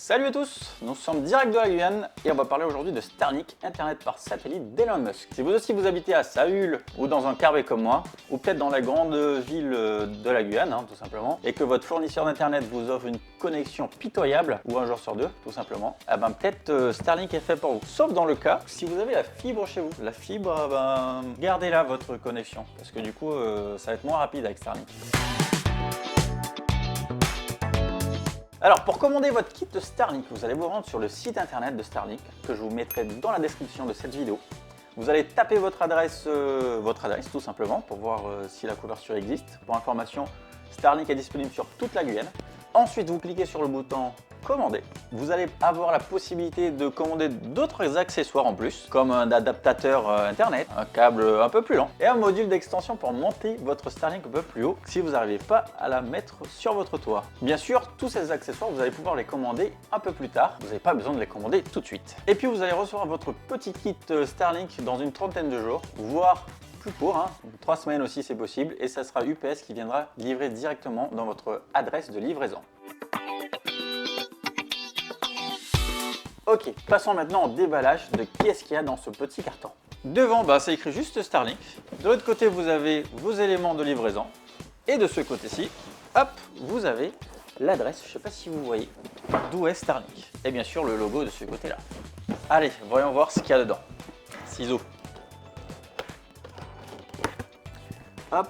Salut à tous, nous sommes direct de la Guyane et on va parler aujourd'hui de Starlink, Internet par satellite d'Elon Musk. Si vous aussi vous habitez à Saül ou dans un carré comme moi, ou peut-être dans la grande ville de la Guyane, tout simplement, et que votre fournisseur d'Internet vous offre une connexion pitoyable, ou un jour sur deux, tout simplement, peut-être Starlink est fait pour vous. Sauf dans le cas, si vous avez la fibre chez vous. La fibre, gardez-la votre connexion, parce que du coup, ça va être moins rapide avec Starlink. Alors pour commander votre kit de Starlink, vous allez vous rendre sur le site internet de Starlink que je vous mettrai dans la description de cette vidéo. Vous allez taper votre adresse tout simplement pour voir si la couverture existe. Pour information, Starlink est disponible sur toute la Guyane. Ensuite, vous cliquez sur le bouton commander. Vous allez avoir la possibilité de commander d'autres accessoires en plus, comme un adaptateur internet, un câble un peu plus lent et un module d'extension pour monter votre Starlink un peu plus haut si vous n'arrivez pas à la mettre sur votre toit. Bien sûr, tous ces accessoires, vous allez pouvoir les commander un peu plus tard. Vous n'avez pas besoin de les commander tout de suite. Et puis, vous allez recevoir votre petit kit Starlink dans une trentaine de jours, voire plus court, 3 semaines aussi c'est possible, et ça sera UPS qui viendra livrer directement dans votre adresse de livraison. Ok, passons maintenant au déballage de qu'est-ce qu'il y a dans ce petit carton. Devant, c'est écrit juste Starlink. De l'autre côté, vous avez vos éléments de livraison. Et de ce côté-ci, hop, vous avez l'adresse, je ne sais pas si vous voyez, d'où est Starlink. Et bien sûr, le logo de ce côté-là. Allez, voyons voir ce qu'il y a dedans. Ciseaux. Hop.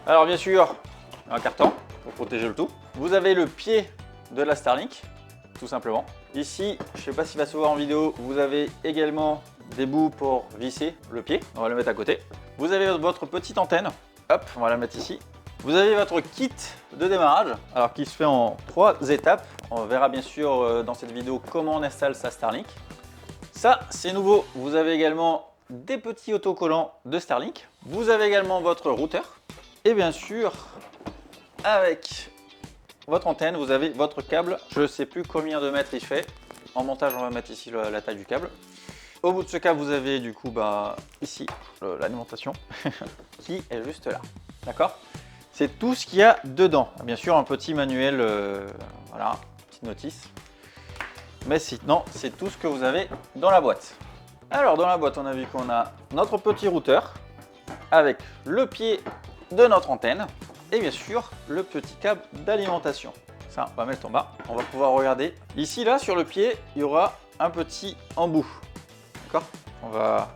Alors bien sûr, un carton pour protéger le tout. Vous avez le pied de la Starlink, tout simplement. Ici, je ne sais pas s'il va se voir en vidéo, vous avez également des bouts pour visser le pied. On va le mettre à côté. Vous avez votre petite antenne. Hop, on va la mettre ici. Vous avez votre kit de démarrage, alors qui se fait en 3 étapes. On verra bien sûr dans cette vidéo comment on installe sa Starlink. Ça, c'est nouveau. Vous avez également des petits autocollants de Starlink. Vous avez également votre routeur. Et bien sûr, avec votre antenne, vous avez votre câble. Je ne sais plus combien de mètres il fait. En montage, on va mettre ici la taille du câble. Au bout de ce câble, vous avez du coup ici l'alimentation qui est juste là. D'accord? C'est tout ce qu'il y a dedans. Bien sûr, un petit manuel, voilà, petite notice. Mais sinon, c'est tout ce que vous avez dans la boîte. Alors, dans la boîte, on a vu qu'on a notre petit routeur avec le pied de notre antenne. Et bien sûr, le petit câble d'alimentation. Ça, on va mettre en bas. On va pouvoir regarder. Ici, là, sur le pied, il y aura un petit embout. D'accord? On va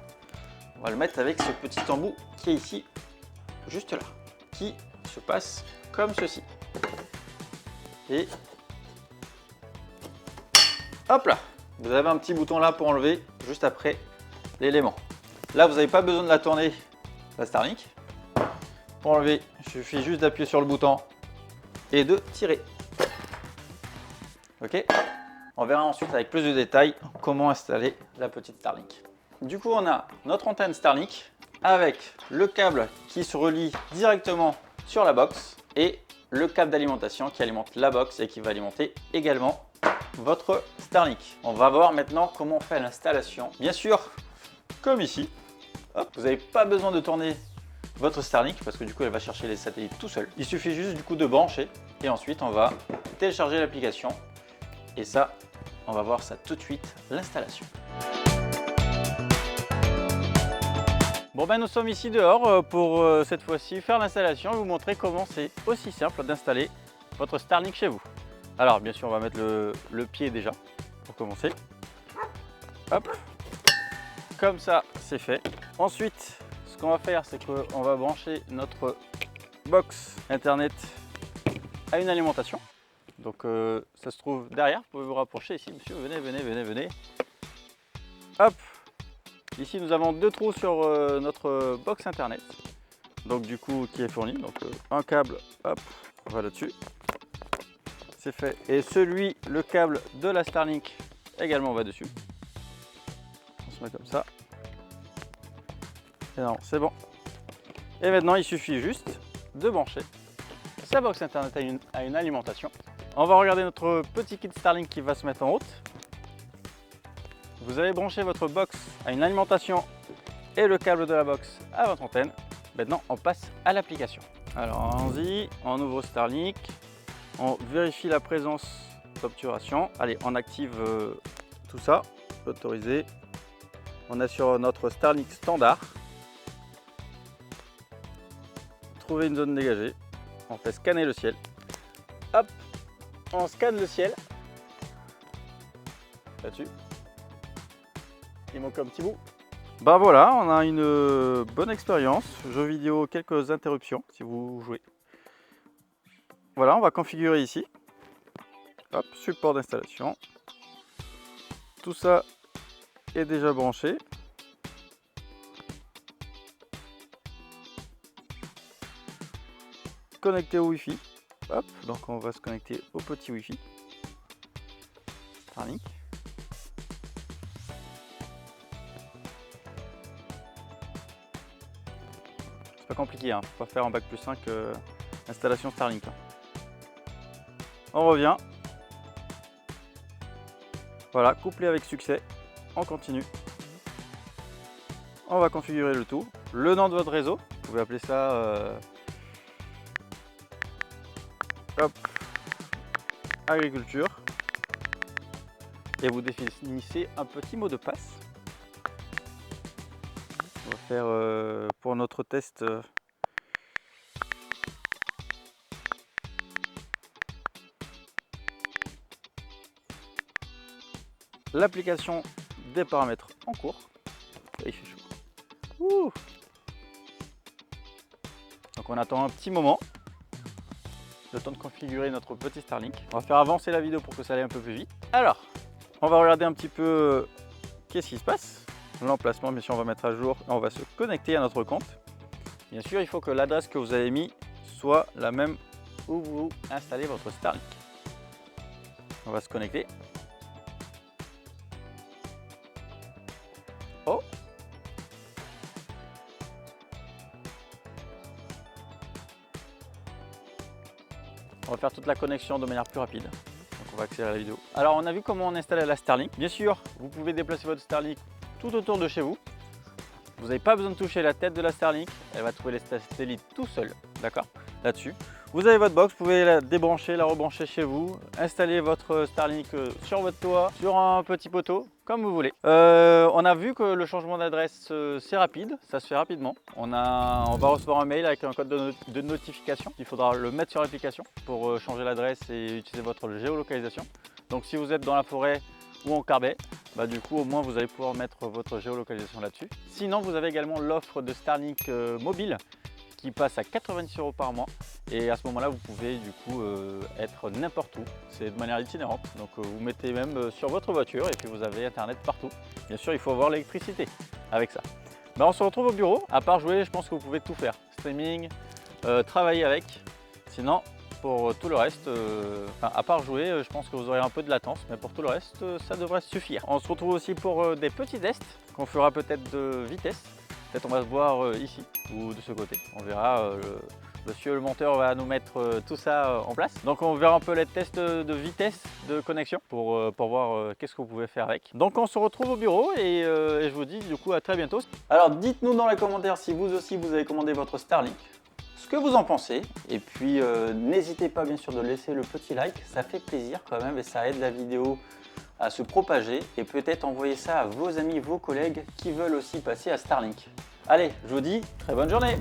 le mettre avec ce petit embout qui est ici, juste là, qui se passe comme ceci. Et hop là! Vous avez un petit bouton là pour enlever juste après l'élément. Là, vous n'avez pas besoin de la tourner, la Starlink. Pour enlever, il suffit juste d'appuyer sur le bouton et de tirer. Ok? On verra ensuite avec plus de détails comment installer la petite Starlink. Du coup, on a notre antenne Starlink avec le câble qui se relie directement sur la box et le câble d'alimentation qui alimente la box et qui va alimenter également votre Starlink. On va voir maintenant comment on fait l'installation. Bien sûr, comme ici, hop, vous n'avez pas besoin de tourner votre Starlink parce que du coup elle va chercher les satellites tout seul. Il suffit juste du coup de brancher et ensuite on va télécharger l'application et ça on va voir ça tout de suite, l'installation. Bon nous sommes ici dehors pour cette fois-ci faire l'installation et vous montrer comment c'est aussi simple d'installer votre Starlink chez vous. Alors bien sûr on va mettre le pied déjà pour commencer. Hop, comme ça c'est fait. Ensuite ce qu'on va faire, c'est qu'on va brancher notre box internet à une alimentation. Donc ça se trouve derrière, vous pouvez vous rapprocher ici, monsieur, venez. Hop, ici nous avons 2 trous sur notre box internet. Donc du coup qui est fourni, donc un câble, hop, on va là-dessus. C'est fait. Et le câble de la Starlink également va dessus. On se met comme ça. Et non, c'est bon. Et maintenant, il suffit juste de brancher sa box internet à une alimentation. On va regarder notre petit kit Starlink qui va se mettre en route. Vous avez branché votre box à une alimentation et le câble de la box à votre antenne. Maintenant, on passe à l'application. Alors, allons-y, on ouvre Starlink. On vérifie la présence d'obturation. Allez, on active tout ça, autorisé. On est sur notre Starlink standard. Trouver une zone dégagée. On fait scanner le ciel. Hop, on scanne le ciel. Là-dessus. Il manque un petit bout. Bah voilà, on a une bonne expérience. Jeu vidéo, quelques interruptions si vous jouez. Voilà, on va configurer ici. Hop, support d'installation. Tout ça est déjà branché. Connecté au Wi-Fi. Hop, donc on va se connecter au petit Wi-Fi. Starlink. C'est pas compliqué, hein. Faut pas faire en bac+5 installation Starlink. On revient. Voilà, couplé avec succès. On continue. On va configurer le tout. Le nom de votre réseau, vous pouvez appeler ça hop, agriculture. Et vous définissez un petit mot de passe. On va faire pour notre test l'application des paramètres en cours. Il fait chaud. Ouh. Donc on attend un petit moment, le temps de configurer notre petit Starlink. On va faire avancer la vidéo pour que ça aille un peu plus vite. Alors, on va regarder un petit peu qu'est-ce qui se passe. L'emplacement, bien sûr, on va mettre à jour. On va se connecter à notre compte. Bien sûr, il faut que l'adresse que vous avez mis soit la même où vous installez votre Starlink. On va se connecter. Oh! On va faire toute la connexion de manière plus rapide. Donc on va accélérer la vidéo. Alors on a vu comment on installait la Starlink. Bien sûr, vous pouvez déplacer votre Starlink tout autour de chez vous. Vous n'avez pas besoin de toucher la tête de la Starlink. Elle va trouver les satellites tout seul. D'accord? Là-dessus. Vous avez votre box, vous pouvez la débrancher, la rebrancher chez vous, installer votre Starlink sur votre toit, sur un petit poteau, comme vous voulez. On a vu que le changement d'adresse, c'est rapide, ça se fait rapidement. On va recevoir un mail avec un code de notification. Il faudra le mettre sur l'application pour changer l'adresse et utiliser votre géolocalisation. Donc si vous êtes dans la forêt ou en carbet, bah du coup au moins vous allez pouvoir mettre votre géolocalisation là-dessus. Sinon vous avez également l'offre de Starlink mobile qui passe à 90 € par mois, et à ce moment là vous pouvez du coup être n'importe où, c'est de manière itinérante, donc vous mettez même sur votre voiture et puis vous avez internet partout. Bien sûr il faut avoir l'électricité avec ça. On se retrouve au bureau. À part jouer, je pense que vous pouvez tout faire, streaming, travailler avec. Sinon pour tout le reste, à part jouer, je pense que vous aurez un peu de latence, mais pour tout le reste ça devrait suffire. On se retrouve aussi pour des petits tests qu'on fera peut-être de vitesse. Peut-être on va se voir ici ou de ce côté. On verra, monsieur le monteur va nous mettre tout ça en place. Donc on verra un peu les tests de vitesse de connexion pour voir qu'est-ce que vous pouvez faire avec. Donc on se retrouve au bureau et je vous dis du coup à très bientôt. Alors dites-nous dans les commentaires si vous aussi vous avez commandé votre Starlink, ce que vous en pensez. Et puis n'hésitez pas bien sûr de laisser le petit like, ça fait plaisir quand même et ça aide la vidéo à se propager, et peut-être envoyer ça à vos amis, vos collègues qui veulent aussi passer à Starlink. Allez, je vous dis très bonne journée!